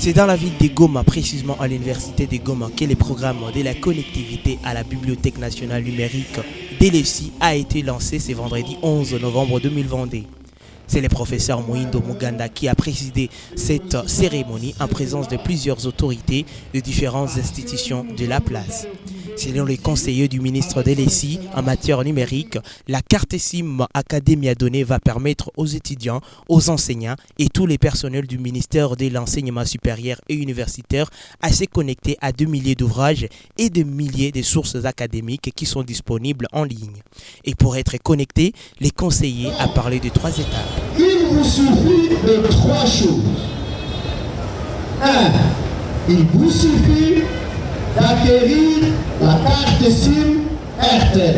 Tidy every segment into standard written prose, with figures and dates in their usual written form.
C'est dans la ville de Goma, précisément à l'université de Goma, que le programme de la connectivité à la Bibliothèque nationale numérique DLFC a été lancé ce vendredi 11 novembre 2022. C'est le professeur Moindo Muganda qui a présidé cette cérémonie en présence de plusieurs autorités de différentes institutions de la place. Selon les conseillers du ministre DLFC en matière numérique, la carte SIM Academia donnée va permettre aux étudiants, aux enseignants et tous les personnels du ministère de l'enseignement supérieur et universitaire à se connecter à 2 milliers d'ouvrages et de milliers de sources académiques qui sont disponibles en ligne. Et pour être connecté, les conseillers a parlé de 3 étapes. Il vous suffit de 3 choses. 1. Il vous suffit d'acquérir la carte SIM RTL.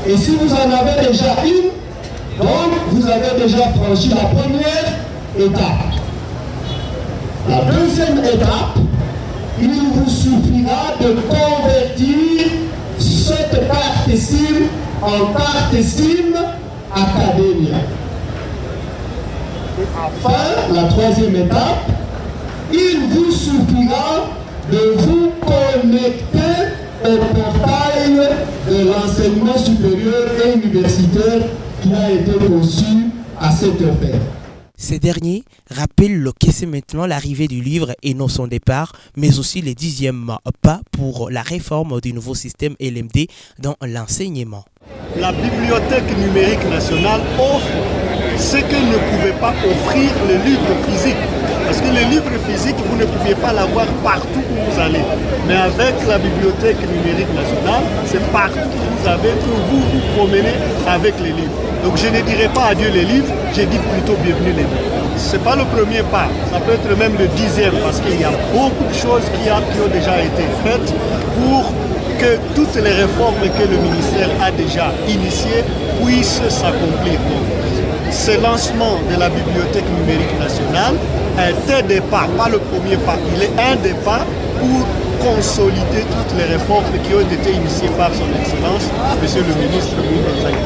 Et si vous en avez déjà une, donc vous avez déjà franchi la première étape. La deuxième étape, il vous suffira de convertir cette carte SIM en carte SIM Academia. Enfin, la troisième étape, il vous suffira de vous connecter au portail de l'enseignement supérieur et universitaire qui a été conçu à cette fin. Ces derniers rappellent que c'est maintenant l'arrivée du livre et non son départ, mais aussi le 10e pas pour la réforme du nouveau système LMD dans l'enseignement. La Bibliothèque numérique nationale offre ce que ne pouvait pas offrir le livre physique. Parce que le livre physique, vous ne pouviez pas l'avoir partout où vous allez. Mais avec la Bibliothèque numérique nationale, c'est partout où vous avez que vous vous promenez avec les livres. Donc je ne dirais pas adieu les livres, je dis plutôt bienvenue les livres. Ce n'est pas le premier pas, ça peut être même le 10e, parce qu'il y a beaucoup de choses qui ont déjà été faites pour que toutes les réformes que le ministère a déjà initiées puissent s'accomplir. Ce lancement de la Bibliothèque numérique nationale est un des pas, pas le premier pas, il est un des pas pour consolider toutes les réformes qui ont été initiées par son Excellence, Monsieur le ministre Moïndo Muganda.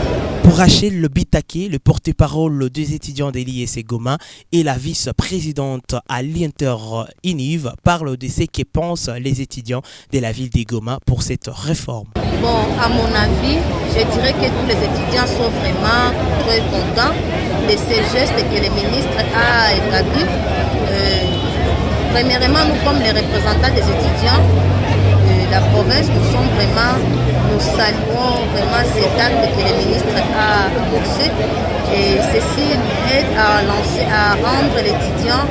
Pour Rachel Bitake, le porte-parole des étudiants de l'IEC Goma et la vice-présidente à l'Inter-Univ, parle de ce que pensent les étudiants de la ville de Goma pour cette réforme. Bon, à mon avis, je dirais que tous les étudiants sont vraiment très contents de ces gestes que le ministre a établis. Premièrement, nous, comme les représentants des étudiants de la province, nous saluons vraiment cet acte que le ministre a amorcé. Et ceci aide à rendre l'étudiant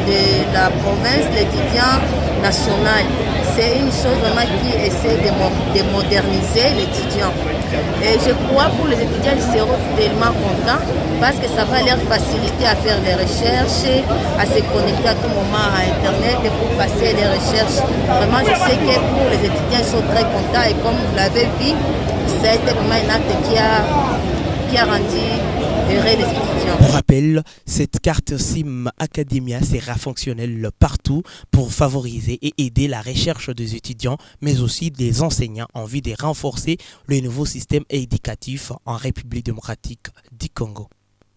de la province, l'étudiant national. C'est une chose vraiment qui essaie de moderniser l'étudiant. Et je crois pour les étudiants, ils seront tellement contents parce que ça va leur faciliter à faire des recherches, à se connecter à tout moment à Internet et pour passer des recherches. Vraiment, je sais que pour les étudiants, ils sont très contents et comme vous l'avez vu, ça a été vraiment un acte qui a rendu heureux les étudiants. Pour rappel, cette carte SIM Academia sera fonctionnelle partout pour favoriser et aider la recherche des étudiants, mais aussi des enseignants en vue de renforcer le nouveau système éducatif en République démocratique du Congo.